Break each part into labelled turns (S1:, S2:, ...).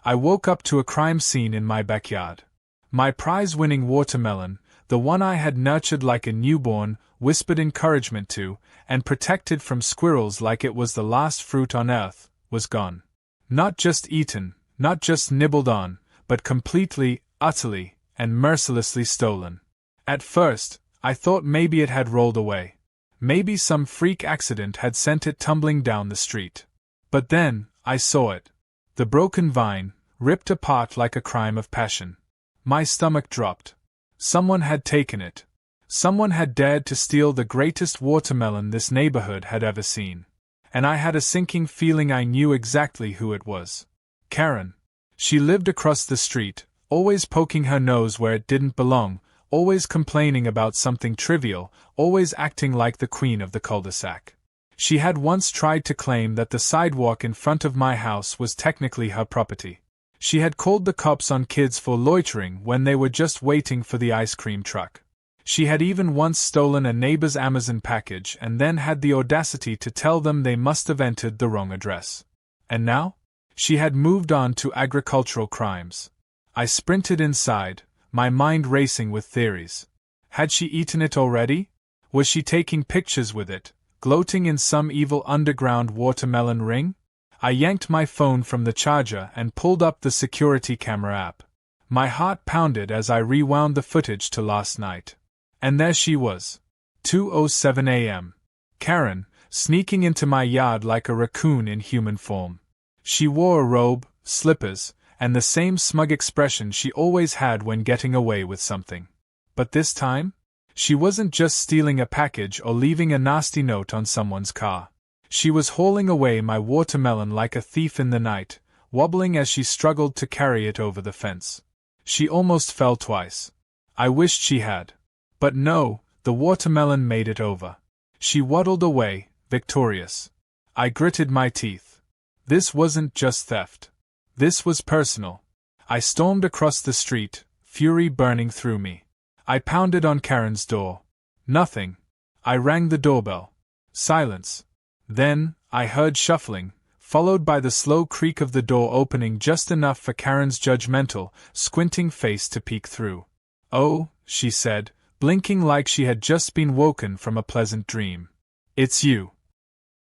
S1: I woke up to a crime scene in my backyard. My prize-winning watermelon, the one I had nurtured like a newborn, whispered encouragement to, and protected from squirrels like it was the last fruit on earth, was gone. Not just eaten, not just nibbled on, but completely, utterly, and mercilessly stolen. At first, I thought maybe it had rolled away. Maybe some freak accident had sent it tumbling down the street. But then, I saw it. The broken vine, ripped apart like a crime of passion. My stomach dropped. Someone had taken it. Someone had dared to steal the greatest watermelon this neighborhood had ever seen. And I had a sinking feeling I knew exactly who it was. Karen. She lived across the street, always poking her nose where it didn't belong, always complaining about something trivial, always acting like the queen of the cul-de-sac. She had once tried to claim that the sidewalk in front of my house was technically her property. She had called the cops on kids for loitering when they were just waiting for the ice cream truck. She had even once stolen a neighbor's Amazon package and then had the audacity to tell them they must have entered the wrong address. And now? She had moved on to agricultural crimes. I sprinted inside, my mind racing with theories. Had she eaten it already? Was she taking pictures with it, gloating in some evil underground watermelon ring? I yanked my phone from the charger and pulled up the security camera app. My heart pounded as I rewound the footage to last night. And there she was. 2:07 a.m. Karen, sneaking into my yard like a raccoon in human form. She wore a robe, slippers, and the same smug expression she always had when getting away with something. But this time? She wasn't just stealing a package or leaving a nasty note on someone's car. She was hauling away my watermelon like a thief in the night, wobbling as she struggled to carry it over the fence. She almost fell twice. I wished she had. But no, the watermelon made it over. She waddled away, victorious. I gritted my teeth. This wasn't just theft. This was personal. I stormed across the street, fury burning through me. I pounded on Karen's door. Nothing. I rang the doorbell. Silence. Then, I heard shuffling, followed by the slow creak of the door opening just enough for Karen's judgmental, squinting face to peek through. "Oh," she said, blinking like she had just been woken from a pleasant dream. "It's you.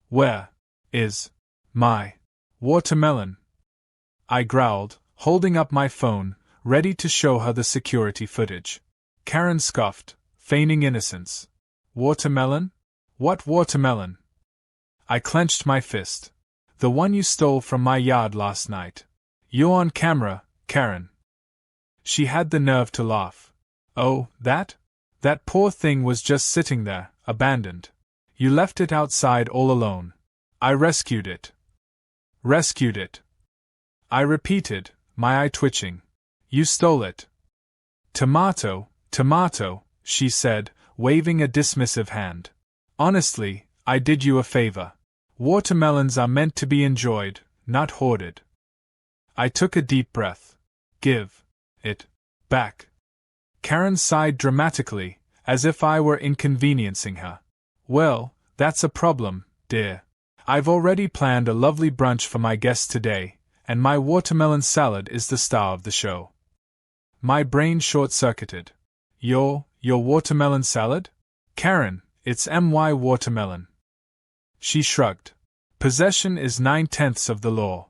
S1: Where is my watermelon?" I growled, holding up my phone, ready to show her the security footage. Karen scoffed, feigning innocence. "Watermelon? What watermelon?" I clenched my fist. "The one you stole from my yard last night. You're on camera, Karen." She had the nerve to laugh. "Oh, that? That poor thing was just sitting there, abandoned. You left it outside all alone. I rescued it." "Rescued it?" I repeated, my eye twitching. "You stole it." "Tomato, tomato," she said, waving a dismissive hand. "Honestly, I did you a favor. Watermelons are meant to be enjoyed, not hoarded." I took a deep breath. "Give it back." Karen sighed dramatically, as if I were inconveniencing her. "Well, that's a problem, dear. I've already planned a lovely brunch for my guests today, and my watermelon salad is the star of the show." My brain short-circuited. Your watermelon salad? Karen, it's my watermelon." She shrugged. "Possession is 9/10 of the law."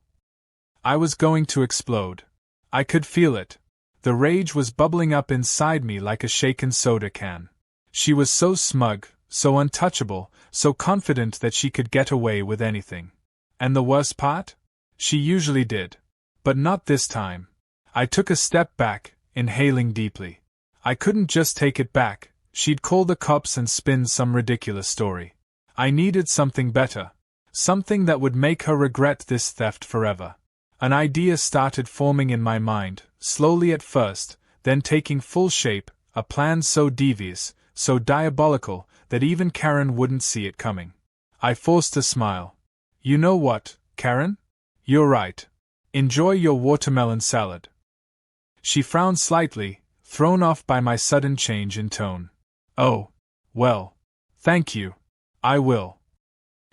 S1: I was going to explode. I could feel it. The rage was bubbling up inside me like a shaken soda can. She was so smug, so untouchable, so confident that she could get away with anything. And the worst part? She usually did. But not this time. I took a step back, inhaling deeply. I couldn't just take it back. She'd call the cops and spin some ridiculous story. I needed something better. Something that would make her regret this theft forever. An idea started forming in my mind, slowly at first, then taking full shape, a plan so devious, so diabolical, that even Karen wouldn't see it coming. I forced a smile. "You know what, Karen? You're right. Enjoy your watermelon salad." She frowned slightly, thrown off by my sudden change in tone. "Oh, well, thank you. I will."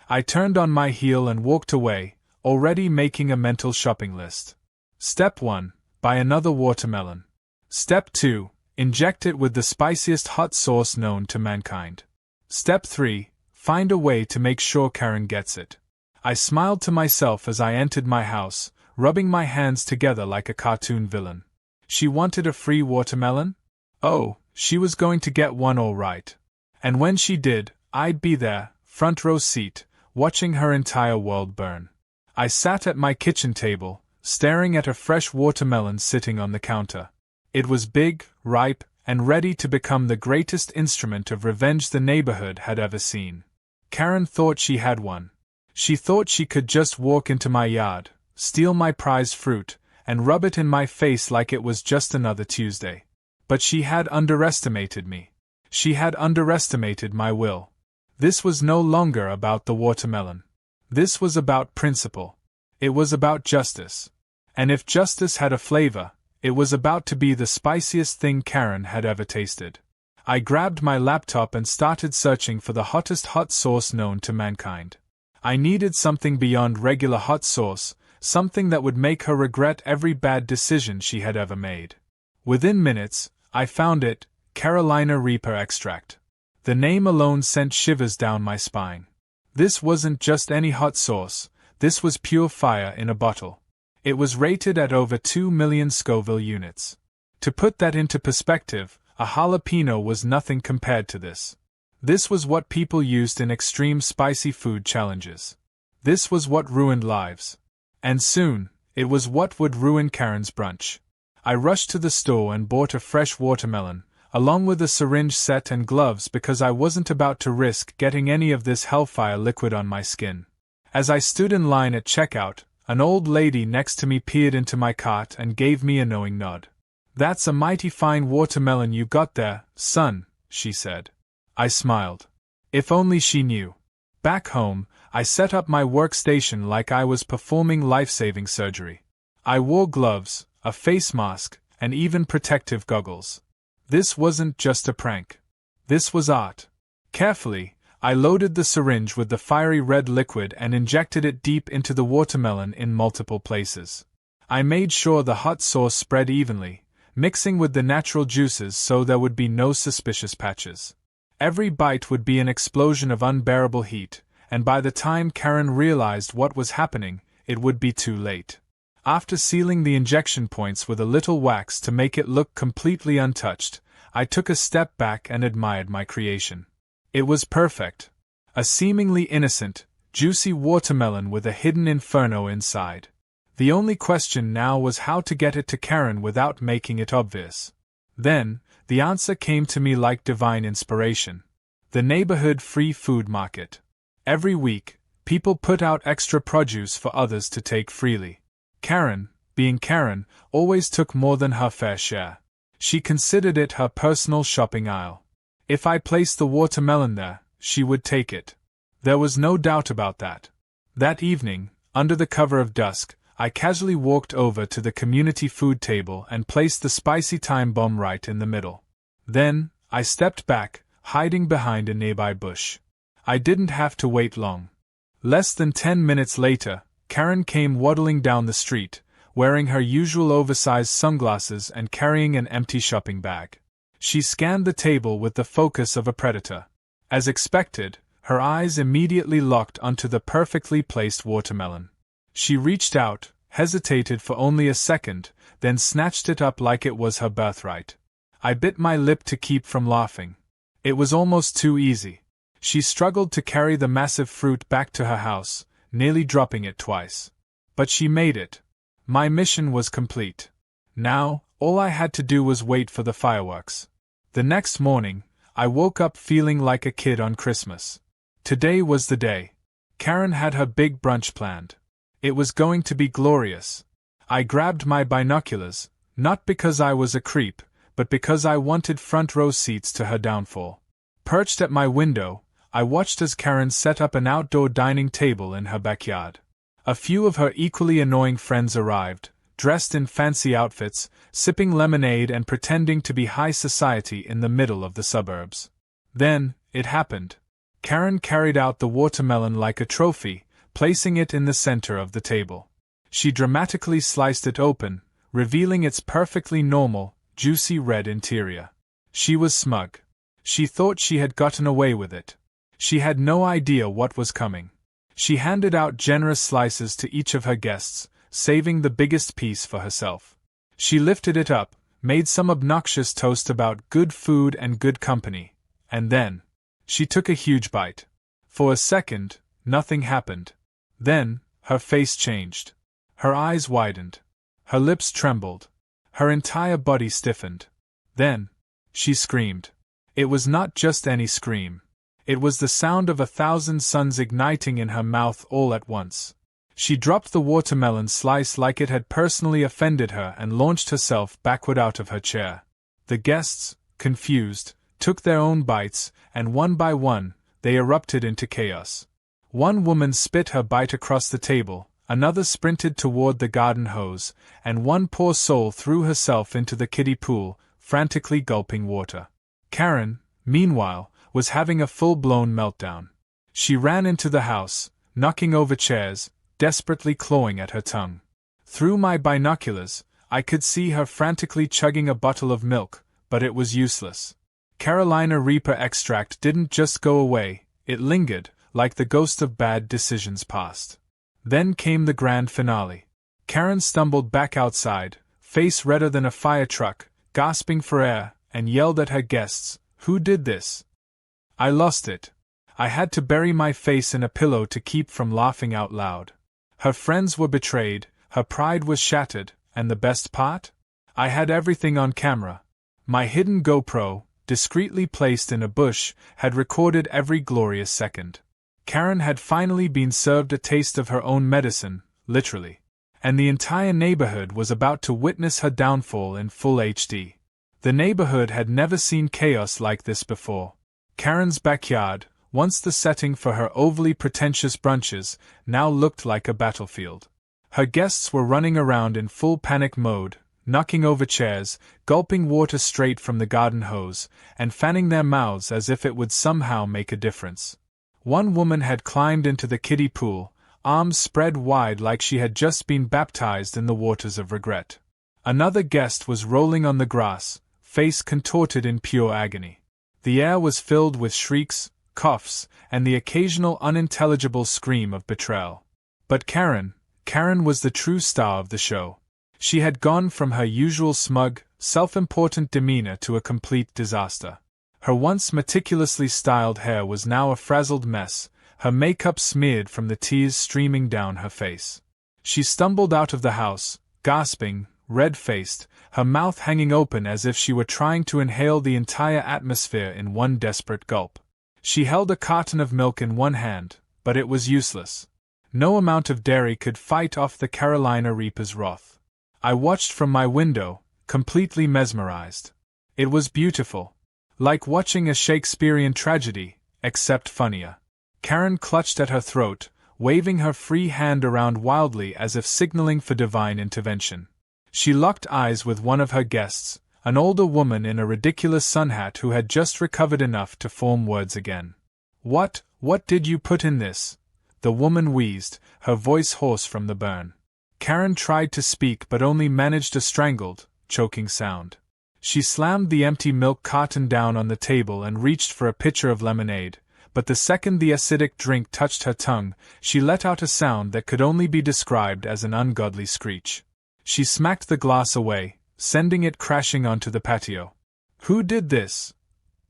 S1: I turned on my heel and walked away, already making a mental shopping list. Step 1. Buy another watermelon. Step 2. Inject it with the spiciest hot sauce known to mankind. Step 3. Find a way to make sure Karen gets it. I smiled to myself as I entered my house, rubbing my hands together like a cartoon villain. She wanted a free watermelon? Oh, she was going to get one all right. And when she did, I'd be there, front row seat, watching her entire world burn. I sat at my kitchen table, staring at a fresh watermelon sitting on the counter. It was big, ripe, and ready to become the greatest instrument of revenge the neighborhood had ever seen. Karen thought she had one. She thought she could just walk into my yard, steal my prize fruit, and rub it in my face like it was just another Tuesday. But she had underestimated me. She had underestimated my will. This was no longer about the watermelon. This was about principle. It was about justice. And if justice had a flavor, it was about to be the spiciest thing Karen had ever tasted. I grabbed my laptop and started searching for the hottest hot sauce known to mankind. I needed something beyond regular hot sauce, something that would make her regret every bad decision she had ever made. Within minutes, I found it: Carolina Reaper extract. The name alone sent shivers down my spine. This wasn't just any hot sauce, this was pure fire in a bottle. It was rated at over 2 million Scoville units. To put that into perspective, a jalapeno was nothing compared to this. This was what people used in extreme spicy food challenges. This was what ruined lives. And soon, it was what would ruin Karen's brunch. I rushed to the store and bought a fresh watermelon, along with a syringe set and gloves because I wasn't about to risk getting any of this hellfire liquid on my skin. As I stood in line at checkout, an old lady next to me peered into my cart and gave me a knowing nod. "That's a mighty fine watermelon you got there, son," she said. I smiled. If only she knew. Back home, I set up my workstation like I was performing life-saving surgery. I wore gloves, a face mask, and even protective goggles. This wasn't just a prank. This was art. Carefully, I loaded the syringe with the fiery red liquid and injected it deep into the watermelon in multiple places. I made sure the hot sauce spread evenly, mixing with the natural juices so there would be no suspicious patches. Every bite would be an explosion of unbearable heat, and by the time Karen realized what was happening, it would be too late. After sealing the injection points with a little wax to make it look completely untouched, I took a step back and admired my creation. It was perfect. A seemingly innocent, juicy watermelon with a hidden inferno inside. The only question now was how to get it to Karen without making it obvious. Then, the answer came to me like divine inspiration. The neighborhood free food market. Every week, people put out extra produce for others to take freely. Karen, being Karen, always took more than her fair share. She considered it her personal shopping aisle. If I placed the watermelon there, she would take it. There was no doubt about that. That evening, under the cover of dusk, I casually walked over to the community food table and placed the spicy time bomb right in the middle. Then, I stepped back, hiding behind a nearby bush. I didn't have to wait long. Less than 10 minutes later, Karen came waddling down the street, wearing her usual oversized sunglasses and carrying an empty shopping bag. She scanned the table with the focus of a predator. As expected, her eyes immediately locked onto the perfectly placed watermelon. She reached out, hesitated for only a second, then snatched it up like it was her birthright. I bit my lip to keep from laughing. It was almost too easy. She struggled to carry the massive fruit back to her house, nearly dropping it twice. But she made it. My mission was complete. Now, all I had to do was wait for the fireworks. The next morning, I woke up feeling like a kid on Christmas. Today was the day. Karen had her big brunch planned. It was going to be glorious. I grabbed my binoculars, not because I was a creep, but because I wanted front row seats to her downfall. Perched at my window, I watched as Karen set up an outdoor dining table in her backyard. A few of her equally annoying friends arrived, dressed in fancy outfits, sipping lemonade and pretending to be high society in the middle of the suburbs. Then, it happened. Karen carried out the watermelon like a trophy, placing it in the center of the table. She dramatically sliced it open, revealing its perfectly normal, juicy red interior. She was smug. She thought she had gotten away with it. She had no idea what was coming. She handed out generous slices to each of her guests, saving the biggest piece for herself. She lifted it up, made some obnoxious toast about good food and good company, and then she took a huge bite. For a second, nothing happened. Then, her face changed. Her eyes widened. Her lips trembled. Her entire body stiffened. Then, she screamed. It was not just any scream. It was the sound of 1,000 suns igniting in her mouth all at once. She dropped the watermelon slice like it had personally offended her and launched herself backward out of her chair. The guests, confused, took their own bites, and one by one, they erupted into chaos. One woman spit her bite across the table, another sprinted toward the garden hose, and one poor soul threw herself into the kiddie pool, frantically gulping water. Karen, meanwhile, was having a full-blown meltdown. She ran into the house, knocking over chairs, desperately clawing at her tongue. Through my binoculars, I could see her frantically chugging a bottle of milk, but it was useless. Carolina Reaper extract didn't just go away, it lingered, like the ghost of bad decisions past. Then came the grand finale. Karen stumbled back outside, face redder than a fire truck, gasping for air, and yelled at her guests, "Who did this?" I lost it. I had to bury my face in a pillow to keep from laughing out loud. Her friends were betrayed, her pride was shattered, and the best part? I had everything on camera. My hidden GoPro, discreetly placed in a bush, had recorded every glorious second. Karen had finally been served a taste of her own medicine, literally. And the entire neighborhood was about to witness her downfall in full HD. The neighborhood had never seen chaos like this before. Karen's backyard, once the setting for her overly pretentious brunches, now looked like a battlefield. Her guests were running around in full panic mode, knocking over chairs, gulping water straight from the garden hose, and fanning their mouths as if it would somehow make a difference. One woman had climbed into the kiddie pool, arms spread wide like she had just been baptized in the waters of regret. Another guest was rolling on the grass, face contorted in pure agony. The air was filled with shrieks, coughs, and the occasional unintelligible scream of betrayal. But Karen was the true star of the show. She had gone from her usual smug, self-important demeanor to a complete disaster. Her once meticulously styled hair was now a frazzled mess, her makeup smeared from the tears streaming down her face. She stumbled out of the house, gasping, red-faced, her mouth hanging open as if she were trying to inhale the entire atmosphere in one desperate gulp. She held a carton of milk in one hand, but it was useless. No amount of dairy could fight off the Carolina Reaper's wrath. I watched from my window, completely mesmerized. It was beautiful. Like watching a Shakespearean tragedy, except funnier. Karen clutched at her throat, waving her free hand around wildly as if signaling for divine intervention. She locked eyes with one of her guests, an older woman in a ridiculous sun hat who had just recovered enough to form words again. What did you put in this?" the woman wheezed, her voice hoarse from the burn. Karen tried to speak but only managed a strangled, choking sound. She slammed the empty milk carton down on the table and reached for a pitcher of lemonade, but the second the acidic drink touched her tongue, she let out a sound that could only be described as an ungodly screech. She smacked the glass away, sending it crashing onto the patio. "Who did this?"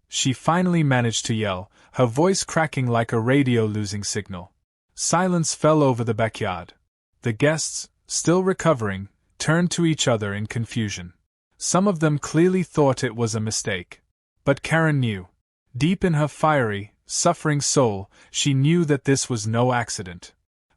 S1: she finally managed to yell, her voice cracking like a radio losing signal. Silence fell over the backyard. The guests, still recovering, turned to each other in confusion. Some of them clearly thought it was a mistake. But Karen knew. Deep in her fiery, suffering soul, she knew that this was no accident.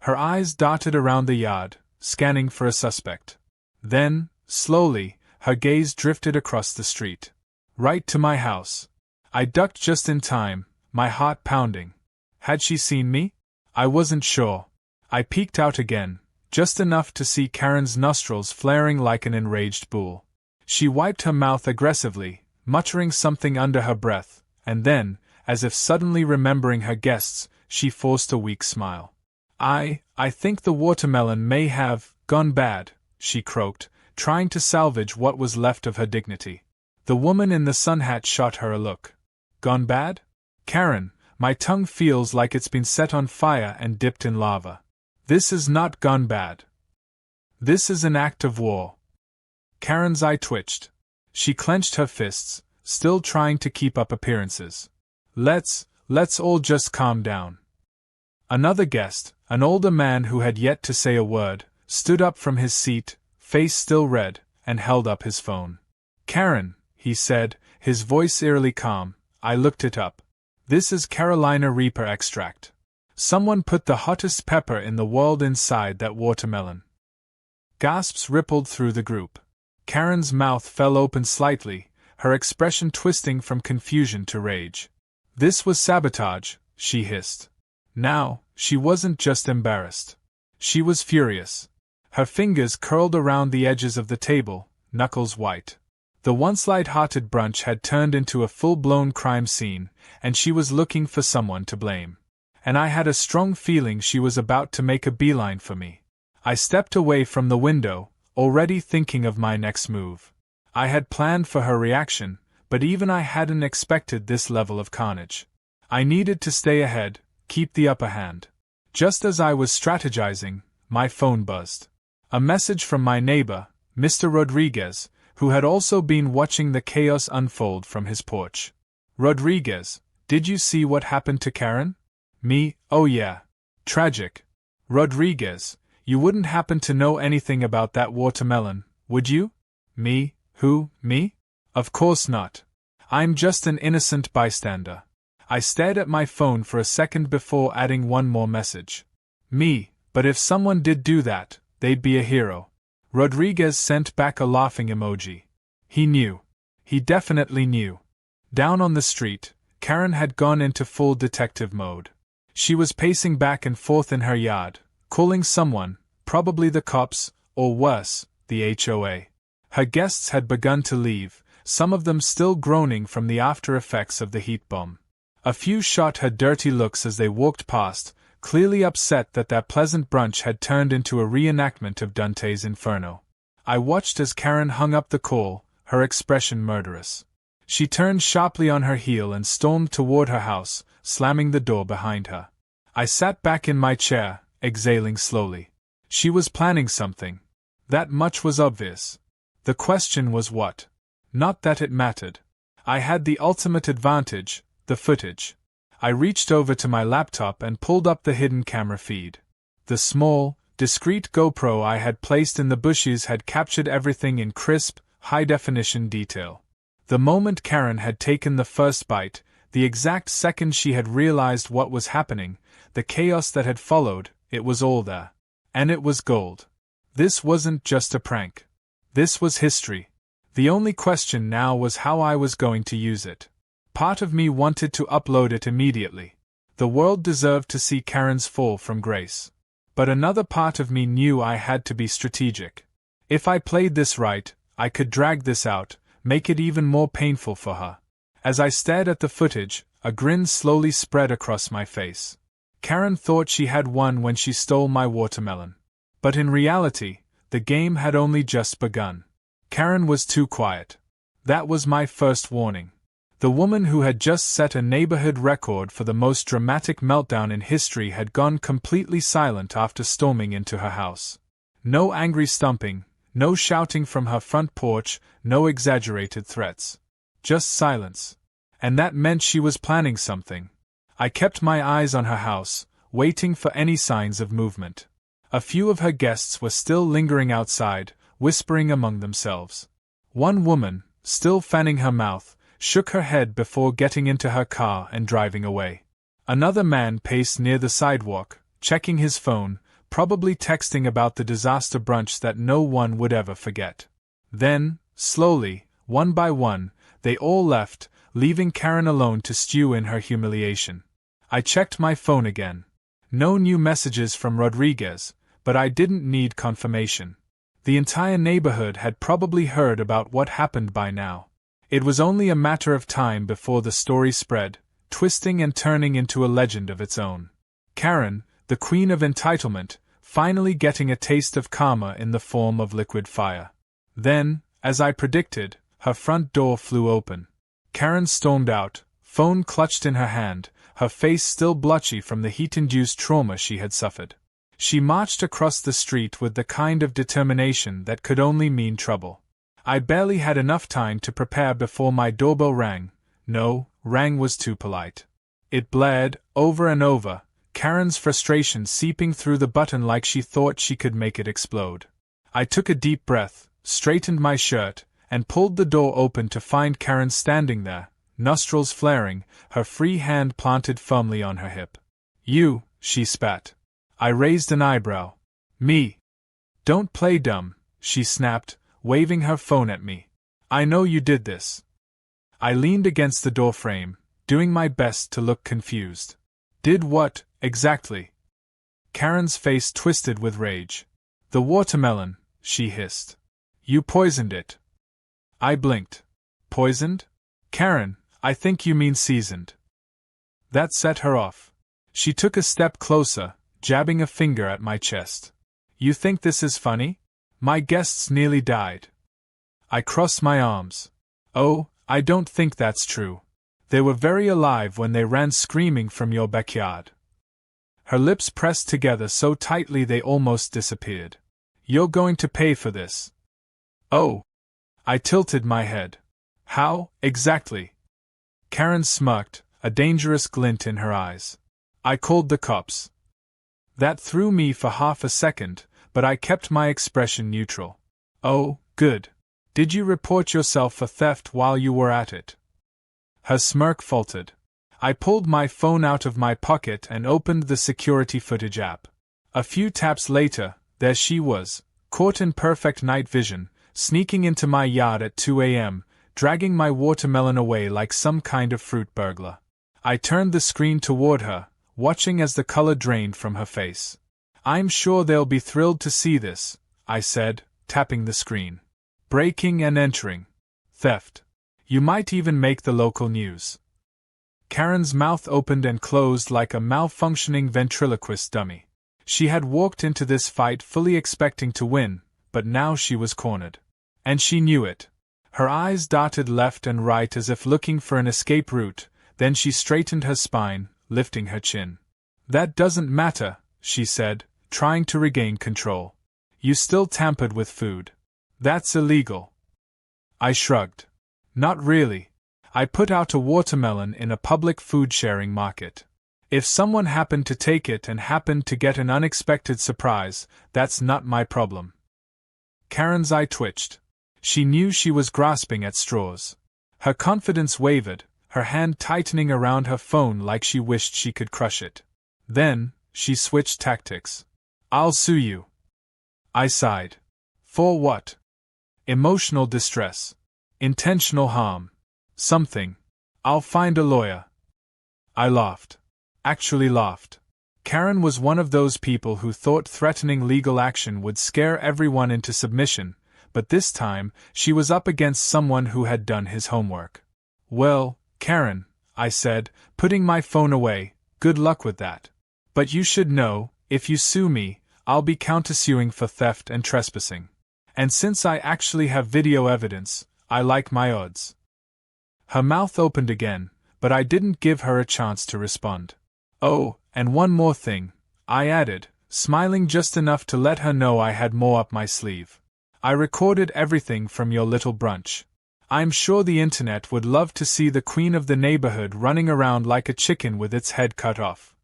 S1: Her eyes darted around the yard, scanning for a suspect. Then, slowly, her gaze drifted across the street. Right to my house. I ducked just in time, my heart pounding. Had she seen me? I wasn't sure. I peeked out again, just enough to see Karen's nostrils flaring like an enraged bull. She wiped her mouth aggressively, muttering something under her breath, and then, as if suddenly remembering her guests, she forced a weak smile. I think the watermelon may have Gone bad, she croaked, trying to salvage what was left of her dignity. The woman in the sun hat shot her a look. Gone bad? Karen, my tongue feels like it's been set on fire and dipped in lava. This is not gone bad. This is an act of war. Karen's eye twitched. She clenched her fists, still trying to keep up appearances. Let's all just calm down. Another guest, an older man who had yet to say a word, stood up from his seat, face still red, and held up his phone. Karen, he said, his voice eerily calm. I looked it up. This is Carolina Reaper extract. Someone put the hottest pepper in the world inside that watermelon. Gasps rippled through the group. Karen's mouth fell open slightly, her expression twisting from confusion to rage. This was sabotage, she hissed. Now, she wasn't just embarrassed. She was furious. Her fingers curled around the edges of the table, knuckles white. The once light-hearted brunch had turned into a full-blown crime scene, and she was looking for someone to blame. And I had a strong feeling she was about to make a beeline for me. I stepped away from the window, already thinking of my next move. I had planned for her reaction, but even I hadn't expected this level of carnage. I needed to stay ahead, keep the upper hand. Just as I was strategizing, my phone buzzed. A message from my neighbor, Mr. Rodriguez, who had also been watching the chaos unfold from his porch. Rodriguez, did you see what happened to Karen? Me, oh yeah. Tragic. Rodriguez, you wouldn't happen to know anything about that watermelon, would you? Me, who, me? Of course not. I'm just an innocent bystander. I stared at my phone for a second before adding one more message. Me, but if someone did do that, they'd be a hero. Rodriguez sent back a laughing emoji. He knew. He definitely knew. Down on the street, Karen had gone into full detective mode. She was pacing back and forth in her yard, calling someone, probably the cops, or worse, the HOA. Her guests had begun to leave, some of them still groaning from the after effects of the heat bomb. A few shot her dirty looks as they walked past, clearly upset that their pleasant brunch had turned into a reenactment of Dante's Inferno. I watched as Karen hung up the call, her expression murderous. She turned sharply on her heel and stormed toward her house, slamming the door behind her. I sat back in my chair, exhaling slowly. She was planning something. That much was obvious. The question was what? Not that it mattered. I had the ultimate advantage, the footage. I reached over to my laptop and pulled up the hidden camera feed. The small, discreet GoPro I had placed in the bushes had captured everything in crisp, high-definition detail. The moment Karen had taken the first bite, the exact second she had realized what was happening, the chaos that had followed, it was all there. And it was gold. This wasn't just a prank. This was history. The only question now was how I was going to use it. Part of me wanted to upload it immediately. The world deserved to see Karen's fall from grace. But another part of me knew I had to be strategic. If I played this right, I could drag this out, make it even more painful for her. As I stared at the footage, a grin slowly spread across my face. Karen thought she had won when she stole my watermelon. But in reality, the game had only just begun. Karen was too quiet. That was my first warning. The woman who had just set a neighborhood record for the most dramatic meltdown in history had gone completely silent after storming into her house. No angry stomping, no shouting from her front porch, no exaggerated threats. Just silence. And that meant she was planning something. I kept my eyes on her house, waiting for any signs of movement. A few of her guests were still lingering outside, whispering among themselves. One woman, still fanning her mouth, shook her head before getting into her car and driving away. Another man paced near the sidewalk, checking his phone, probably texting about the disaster brunch that no one would ever forget. Then, slowly, one by one, they all left, leaving Karen alone to stew in her humiliation. I checked my phone again. No new messages from Rodriguez, but I didn't need confirmation. The entire neighborhood had probably heard about what happened by now. It was only a matter of time before the story spread, twisting and turning into a legend of its own. Karen, the queen of entitlement, finally getting a taste of karma in the form of liquid fire. Then, as I predicted, her front door flew open. Karen stormed out, phone clutched in her hand, her face still blotchy from the heat-induced trauma she had suffered. She marched across the street with the kind of determination that could only mean trouble. I barely had enough time to prepare before my doorbell rang. No, rang was too polite. It blared, over and over, Karen's frustration seeping through the button like she thought she could make it explode. I took a deep breath, straightened my shirt, and pulled the door open to find Karen standing there, nostrils flaring, her free hand planted firmly on her hip. "You," she spat. I raised an eyebrow. "Me? Don't play dumb," she snapped, waving her phone at me. "I know you did this." I leaned against the doorframe, doing my best to look confused. "Did what, exactly?" Karen's face twisted with rage. "The watermelon," she hissed. "You poisoned it." I blinked. "Poisoned? Karen, I think you mean seasoned." That set her off. She took a step closer, jabbing a finger at my chest. "You think this is funny? My guests nearly died." I crossed my arms. "Oh, I don't think that's true. They were very alive when they ran screaming from your backyard." Her lips pressed together so tightly they almost disappeared. "You're going to pay for this." "Oh." I tilted my head. "How, exactly?" Karen smirked, a dangerous glint in her eyes. "I called the cops." That threw me for half a second, but I kept my expression neutral. "Oh, good. Did you report yourself for theft while you were at it?" Her smirk faltered. I pulled my phone out of my pocket and opened the security footage app. A few taps later, there she was, caught in perfect night vision, sneaking into my yard at 2 a.m., dragging my watermelon away like some kind of fruit burglar. I turned the screen toward her, watching as the color drained from her face. "I'm sure they'll be thrilled to see this," I said, tapping the screen. "Breaking and entering. Theft. You might even make the local news." Karen's mouth opened and closed like a malfunctioning ventriloquist dummy. She had walked into this fight fully expecting to win, but now she was cornered. And she knew it. Her eyes darted left and right as if looking for an escape route, then she straightened her spine, lifting her chin. "That doesn't matter," she said, trying to regain control. "You still tampered with food. That's illegal." I shrugged. "Not really. I put out a watermelon in a public food-sharing market. If someone happened to take it and happened to get an unexpected surprise, that's not my problem." Karen's eye twitched. She knew she was grasping at straws. Her confidence wavered, her hand tightening around her phone like she wished she could crush it. Then, she switched tactics. "I'll sue you." I sighed. "For what?" "Emotional distress. Intentional harm. Something. I'll find a lawyer." I laughed. Actually laughed. Karen was one of those people who thought threatening legal action would scare everyone into submission, but this time, she was up against someone who had done his homework. "Well, Karen," I said, putting my phone away, "good luck with that. But you should know, if you sue me, I'll be countersuing for theft and trespassing. And since I actually have video evidence, I like my odds." Her mouth opened again, but I didn't give her a chance to respond. "Oh, and one more thing," I added, smiling just enough to let her know I had more up my sleeve. "I recorded everything from your little brunch. I'm sure the internet would love to see the queen of the neighborhood running around like a chicken with its head cut off."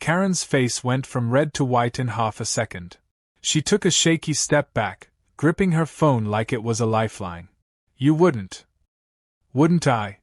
S1: Karen's face went from red to white in half a second. She took a shaky step back, gripping her phone like it was a lifeline. "You wouldn't." "Wouldn't I?"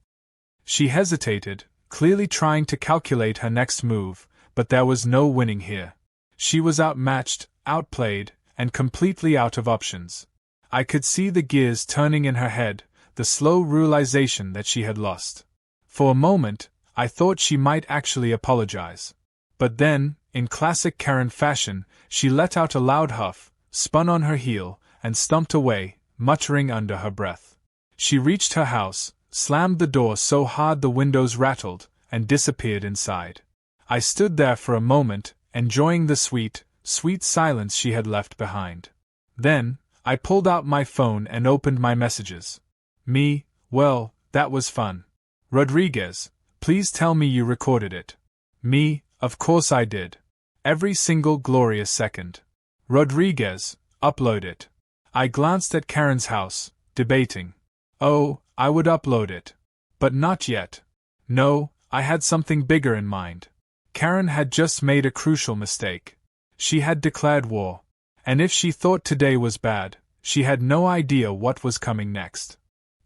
S1: She hesitated, clearly trying to calculate her next move, but there was no winning here. She was outmatched, outplayed, and completely out of options. I could see the gears turning in her head, the slow realization that she had lost. For a moment, I thought she might actually apologize. But then, in classic Karen fashion, she let out a loud huff, spun on her heel, and stumped away, muttering under her breath. She reached her house, slammed the door so hard the windows rattled, and disappeared inside. I stood there for a moment, enjoying the sweet, sweet silence she had left behind. Then, I pulled out my phone and opened my messages. Me, well, that was fun. Rodriguez, please tell me you recorded it. Me, of course I did. Every single glorious second. Rodriguez, upload it. I glanced at Karen's house, debating. Oh, I would upload it. But not yet. No, I had something bigger in mind. Karen had just made a crucial mistake. She had declared war. And if she thought today was bad, she had no idea what was coming next.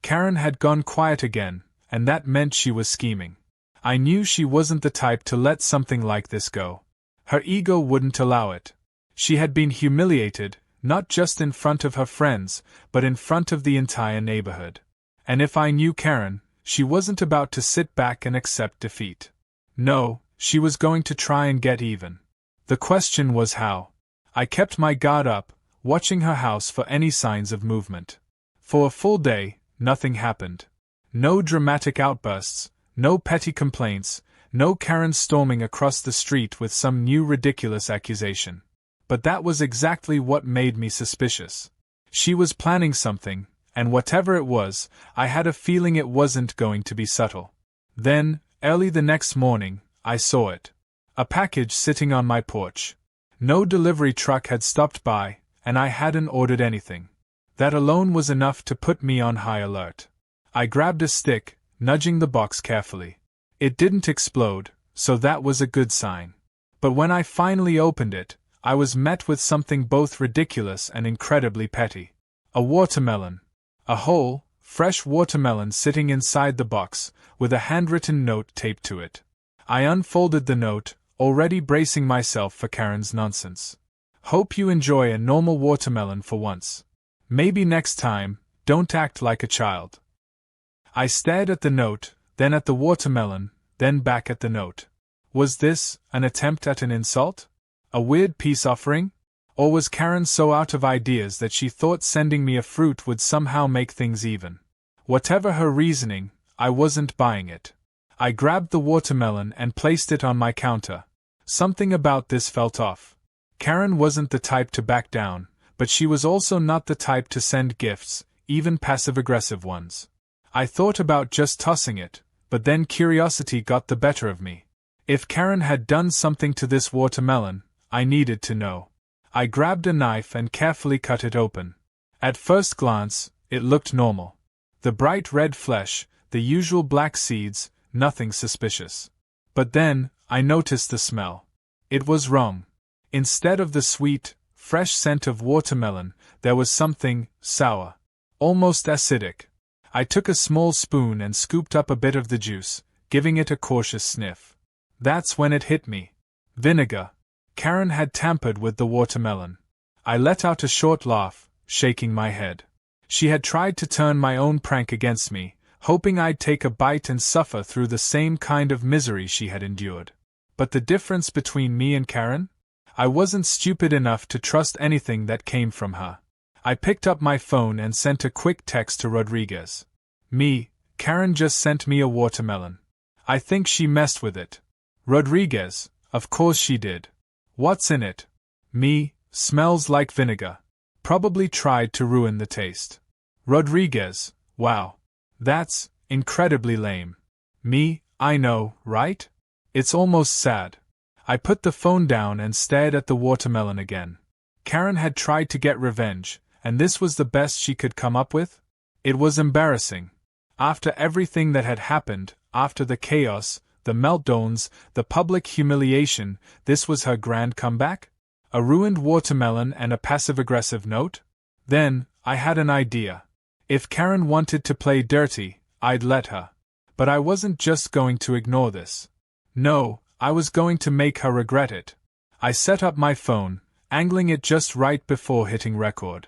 S1: Karen had gone quiet again, and that meant she was scheming. I knew she wasn't the type to let something like this go. Her ego wouldn't allow it. She had been humiliated, not just in front of her friends, but in front of the entire neighborhood. And if I knew Karen, she wasn't about to sit back and accept defeat. No, she was going to try and get even. The question was how. I kept my guard up, watching her house for any signs of movement. For a full day, nothing happened. No dramatic outbursts, no petty complaints, no Karen storming across the street with some new ridiculous accusation. But that was exactly what made me suspicious. She was planning something, and whatever it was, I had a feeling it wasn't going to be subtle. Then, early the next morning, I saw it. A package sitting on my porch. No delivery truck had stopped by, and I hadn't ordered anything. That alone was enough to put me on high alert. I grabbed a stick, nudging the box carefully. It didn't explode, so that was a good sign. But when I finally opened it, I was met with something both ridiculous and incredibly petty. A watermelon. A whole, fresh watermelon sitting inside the box, with a handwritten note taped to it. I unfolded the note, already bracing myself for Karen's nonsense. Hope you enjoy a normal watermelon for once. Maybe next time, don't act like a child. I stared at the note, then at the watermelon, then back at the note. Was this an attempt at an insult? A weird peace offering? Or was Karen so out of ideas that she thought sending me a fruit would somehow make things even? Whatever her reasoning, I wasn't buying it. I grabbed the watermelon and placed it on my counter. Something about this felt off. Karen wasn't the type to back down, but she was also not the type to send gifts, even passive-aggressive ones. I thought about just tossing it, but then curiosity got the better of me. If Karen had done something to this watermelon, I needed to know. I grabbed a knife and carefully cut it open. At first glance, it looked normal. The bright red flesh, the usual black seeds, nothing suspicious. But then, I noticed the smell. It was wrong. Instead of the sweet, fresh scent of watermelon, there was something sour, almost acidic. I took a small spoon and scooped up a bit of the juice, giving it a cautious sniff. That's when it hit me. Vinegar. Karen had tampered with the watermelon. I let out a short laugh, shaking my head. She had tried to turn my own prank against me, hoping I'd take a bite and suffer through the same kind of misery she had endured. But the difference between me and Karen? I wasn't stupid enough to trust anything that came from her. I picked up my phone and sent a quick text to Rodriguez. Me, Karen just sent me a watermelon. I think she messed with it. Rodriguez, of course she did. What's in it? Me, smells like vinegar. Probably tried to ruin the taste. Rodriguez, wow. That's incredibly lame. Me, I know, right? It's almost sad. I put the phone down and stared at the watermelon again. Karen had tried to get revenge, and this was the best she could come up with? It was embarrassing. After everything that had happened, after the chaos, the meltdowns, the public humiliation, this was her grand comeback? A ruined watermelon and a passive-aggressive note? Then, I had an idea. If Karen wanted to play dirty, I'd let her. But I wasn't just going to ignore this. No, I was going to make her regret it. I set up my phone, angling it just right before hitting record.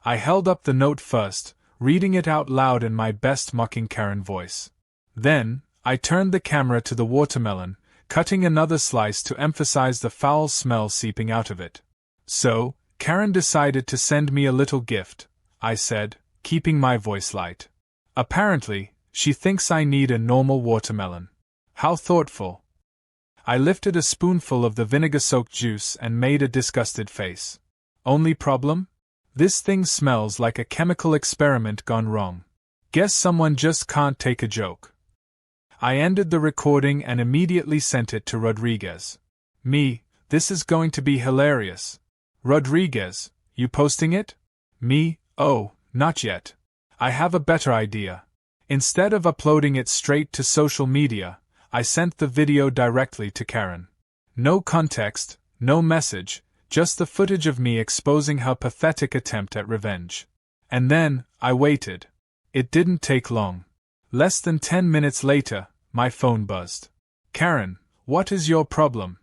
S1: I held up the note first, reading it out loud in my best mocking Karen voice. Then, I turned the camera to the watermelon, cutting another slice to emphasize the foul smell seeping out of it. So, Karen decided to send me a little gift, I said, keeping my voice light. Apparently, she thinks I need a normal watermelon. How thoughtful. I lifted a spoonful of the vinegar-soaked juice and made a disgusted face. Only problem? This thing smells like a chemical experiment gone wrong. Guess someone just can't take a joke. I ended the recording and immediately sent it to Rodriguez. Me, this is going to be hilarious. Rodriguez, you posting it? Me, oh, not yet. I have a better idea. Instead of uploading it straight to social media, I sent the video directly to Karen. No context, no message, just the footage of me exposing her pathetic attempt at revenge. And then, I waited. It didn't take long. Less than 10 minutes later, my phone buzzed. Karen, what is your problem?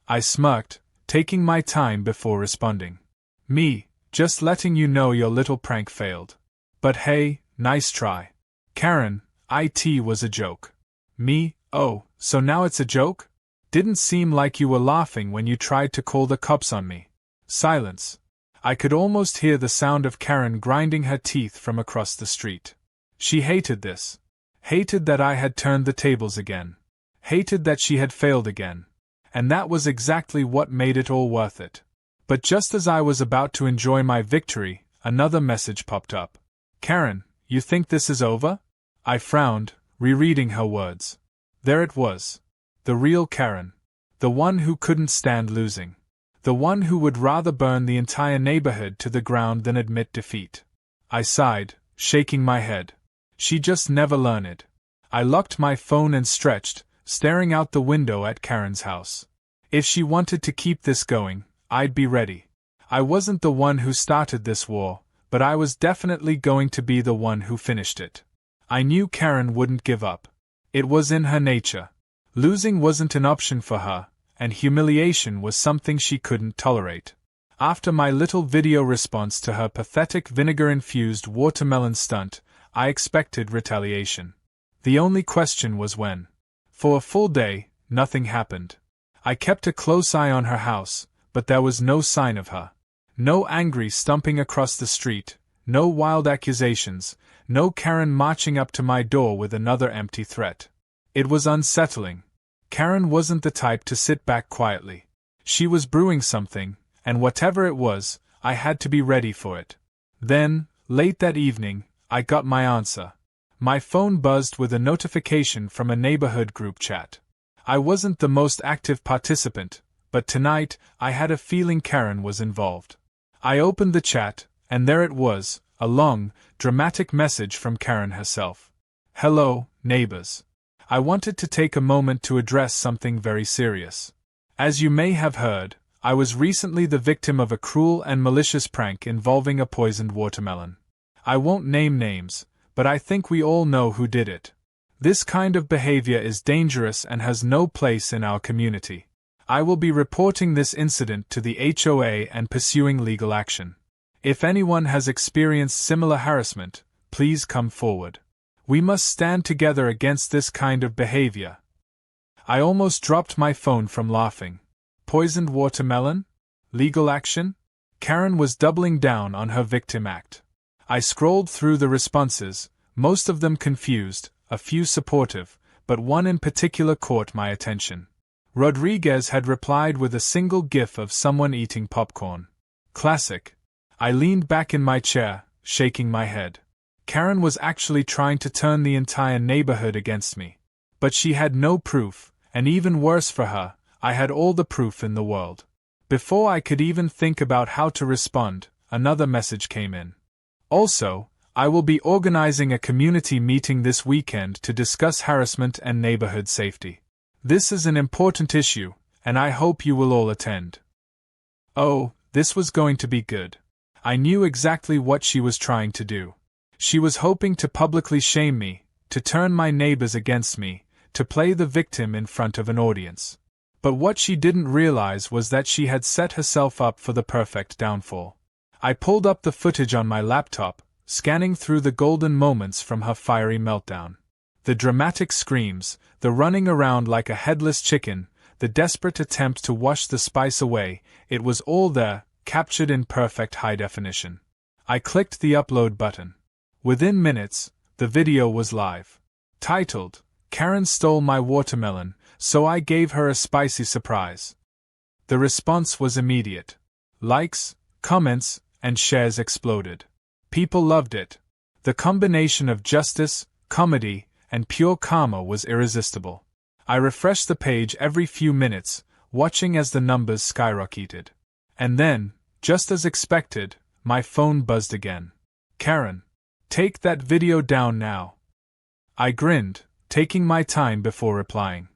S1: I smirked, taking my time before responding. Me, just letting you know your little prank failed. But hey, nice try. Karen, it was a joke. Me, oh, so now it's a joke? Didn't seem like you were laughing when you tried to call the cops on me. Silence. I could almost hear the sound of Karen grinding her teeth from across the street. She hated this. Hated that I had turned the tables again. Hated that she had failed again. And that was exactly what made it all worth it. But just as I was about to enjoy my victory, another message popped up. Karen, you think this is over? I frowned, rereading her words. There it was. The real Karen. The one who couldn't stand losing. The one who would rather burn the entire neighborhood to the ground than admit defeat. I sighed, shaking my head. She just never learned. I locked my phone and stretched, staring out the window at Karen's house. If she wanted to keep this going, I'd be ready. I wasn't the one who started this war, but I was definitely going to be the one who finished it. I knew Karen wouldn't give up. It was in her nature. Losing wasn't an option for her, and humiliation was something she couldn't tolerate. After my little video response to her pathetic vinegar-infused watermelon stunt, I expected retaliation. The only question was when. For a full day, nothing happened. I kept a close eye on her house, but there was no sign of her. No angry stumping across the street, no wild accusations, no Karen marching up to my door with another empty threat. It was unsettling. Karen wasn't the type to sit back quietly. She was brewing something, and whatever it was, I had to be ready for it. Then, late that evening, I got my answer. My phone buzzed with a notification from a neighborhood group chat. I wasn't the most active participant, but tonight, I had a feeling Karen was involved. I opened the chat, and there it was, a long, dramatic message from Karen herself. Hello, neighbors. I wanted to take a moment to address something very serious. As you may have heard, I was recently the victim of a cruel and malicious prank involving a poisoned watermelon. I won't name names, but I think we all know who did it. This kind of behavior is dangerous and has no place in our community. I will be reporting this incident to the HOA and pursuing legal action. If anyone has experienced similar harassment, please come forward. We must stand together against this kind of behavior. I almost dropped my phone from laughing. Poisoned watermelon? Legal action? Karen was doubling down on her victim act. I scrolled through the responses, most of them confused, a few supportive, but one in particular caught my attention. Rodriguez had replied with a single gif of someone eating popcorn. Classic. I leaned back in my chair, shaking my head. Karen was actually trying to turn the entire neighborhood against me. But she had no proof, and even worse for her, I had all the proof in the world. Before I could even think about how to respond, another message came in. Also, I will be organizing a community meeting this weekend to discuss harassment and neighborhood safety. This is an important issue, and I hope you will all attend. Oh, this was going to be good. I knew exactly what she was trying to do. She was hoping to publicly shame me, to turn my neighbors against me, to play the victim in front of an audience. But what she didn't realize was that she had set herself up for the perfect downfall. I pulled up the footage on my laptop, scanning through the golden moments from her fiery meltdown. The dramatic screams, the running around like a headless chicken, the desperate attempt to wash the spice away, it was all there, captured in perfect high definition. I clicked the upload button. Within minutes, the video was live. Titled, Karen Stole My Watermelon, so I gave her a spicy surprise. The response was immediate. Likes, comments, and shares exploded. People loved it. The combination of justice, comedy, and pure karma was irresistible. I refreshed the page every few minutes, watching as the numbers skyrocketed. And then, just as expected, my phone buzzed again. Karen, take that video down now. I grinned, taking my time before replying.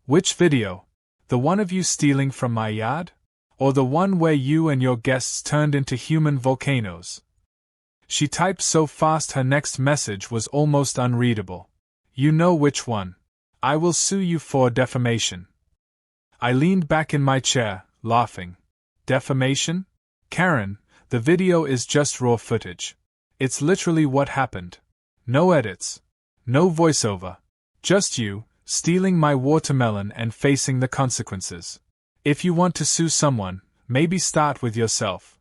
S1: Which video? The one of you stealing from my yard? Or the one where you and your guests turned into human volcanoes? She typed so fast her next message was almost unreadable. You know which one. I will sue you for defamation. I leaned back in my chair, laughing. Defamation? Karen, the video is just raw footage. It's literally what happened. No edits. No voiceover. Just you, stealing my watermelon and facing the consequences. If you want to sue someone, maybe start with yourself.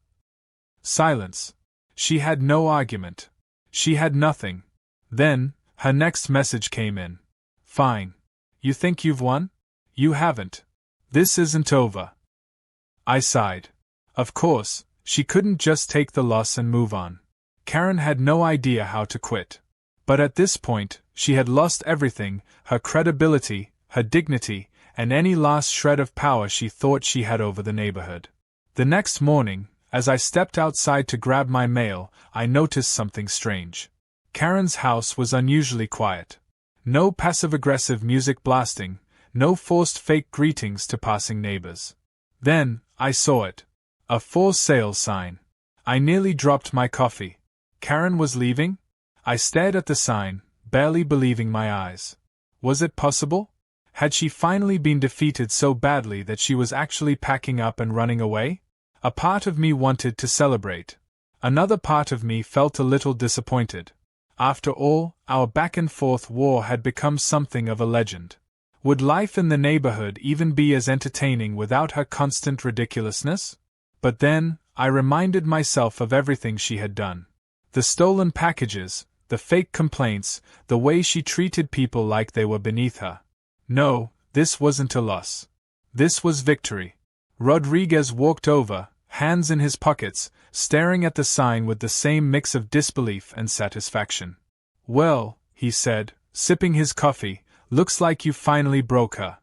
S1: Silence. She had no argument. She had nothing. Then, her next message came in. Fine. You think you've won? You haven't. This isn't over. I sighed. Of course, she couldn't just take the loss and move on. Karen had no idea how to quit. But at this point, she had lost everything, her credibility, her dignity, and any last shred of power she thought she had over the neighborhood. The next morning, as I stepped outside to grab my mail, I noticed something strange. Karen's house was unusually quiet. No passive-aggressive music blasting, no forced fake greetings to passing neighbors. Then, I saw it. A for sale sign. I nearly dropped my coffee. Karen was leaving? I stared at the sign, barely believing my eyes. Was it possible? Had she finally been defeated so badly that she was actually packing up and running away? A part of me wanted to celebrate. Another part of me felt a little disappointed. After all, our back-and-forth war had become something of a legend. Would life in the neighborhood even be as entertaining without her constant ridiculousness? But then, I reminded myself of everything she had done. The stolen packages, the fake complaints, the way she treated people like they were beneath her. No, this wasn't a loss. This was victory. Rodriguez walked over, hands in his pockets, staring at the sign with the same mix of disbelief and satisfaction. Well, he said, sipping his coffee, looks like you finally broke her.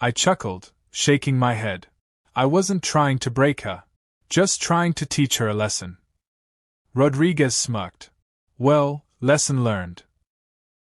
S1: I chuckled, shaking my head. I wasn't trying to break her. Just trying to teach her a lesson. Rodriguez smirked. Well, lesson learned.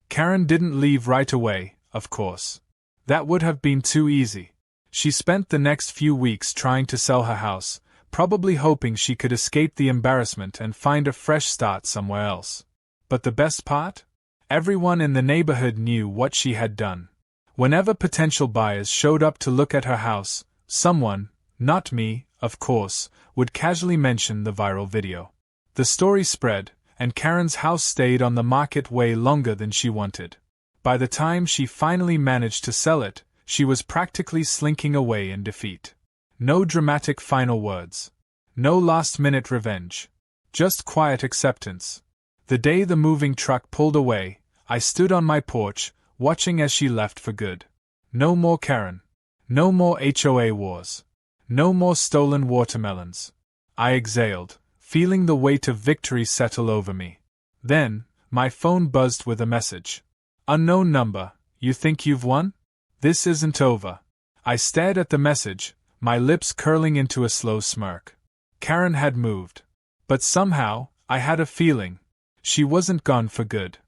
S1: Karen didn't leave right away, of course. That would have been too easy. She spent the next few weeks trying to sell her house, probably hoping she could escape the embarrassment and find a fresh start somewhere else. But the best part? Everyone in the neighborhood knew what she had done. Whenever potential buyers showed up to look at her house, someone, not me, of course, would casually mention the viral video. The story spread, and Karen's house stayed on the market way longer than she wanted. By the time she finally managed to sell it, she was practically slinking away in defeat. No dramatic final words. No last-minute revenge. Just quiet acceptance. The day the moving truck pulled away, I stood on my porch, watching as she left for good. No more Karen. No more HOA wars. No more stolen watermelons. I exhaled, feeling the weight of victory settle over me. Then, my phone buzzed with a message. Unknown number, you think you've won? This isn't over. I stared at the message, my lips curling into a slow smirk. Karen had moved. But somehow, I had a feeling. She wasn't gone for good.